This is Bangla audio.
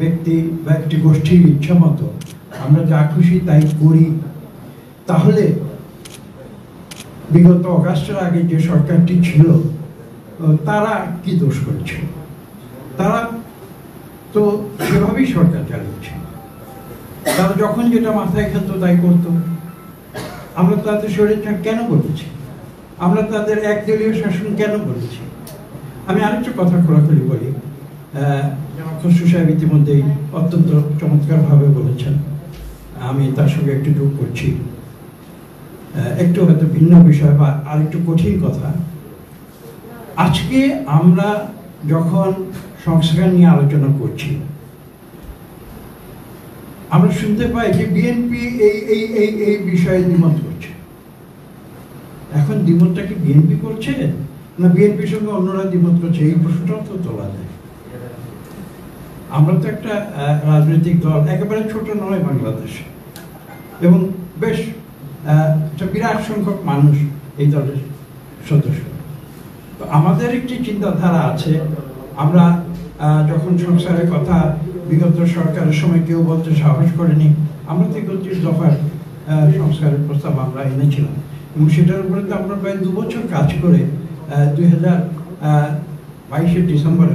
ব্যক্তি বা একটি গোষ্ঠীর ইচ্ছা মতো আমরা যা খুশি তাই করি, তাহলে বিগত অগাস্টের আগে যে সরকারটি ছিল তারা কি দোষ করেছিল? তারা তো সেভাবেই সরকার চালিয়েছে। তারা যখন যেটা মাথায় খেলত তাই করতো। আমরা তাদের স্বৈরাচার কেন বলেছি? আমরা তাদের একদলীয় শাসন কেন বলেছি? আমি আরেকটা কথা খোলাখুলি বলি, খসরু সাহেব ইতিমধ্যেই অত্যন্ত চমৎকারভাবে বলেছেন, আমি তার সঙ্গে একটু যোগ করছি। একটু হয়তো ভিন্ন বিষয় বা আরেকটু কঠিন কথা। আজকে আমরা যখন সংস্কার নিয়ে আলোচনা করছি, আমরা শুনতে পাই যে বিএনপি এই এই এই এই বিষয়ে দ্বিমত করছে। এখন দ্বিমতটা কি বিএনপি করছে না বিএনপির সঙ্গে অন্যরা দ্বিমত করছে? এই প্রশ্নটাও তো তোলা যায়। আমরা তো একটা রাজনৈতিক দল, একেবারে ছোট নয় বাংলাদেশ, এবং বেশ একটা বিরাট সংখ্যক মানুষ এই দলের সদস্য। তো আমাদের একটি চিন্তাধারা আছে। আমরা যখন সংস্কারের কথা বিগত সরকারের সময় কেউ বলতে সাহস করেনি, আমরা ৩১ দফার সংস্কারের প্রস্তাব আমরা এনেছিলাম, এবং সেটার উপরে তো আমরা প্রায় ২ বছর কাজ করে 2022 ডিসেম্বরে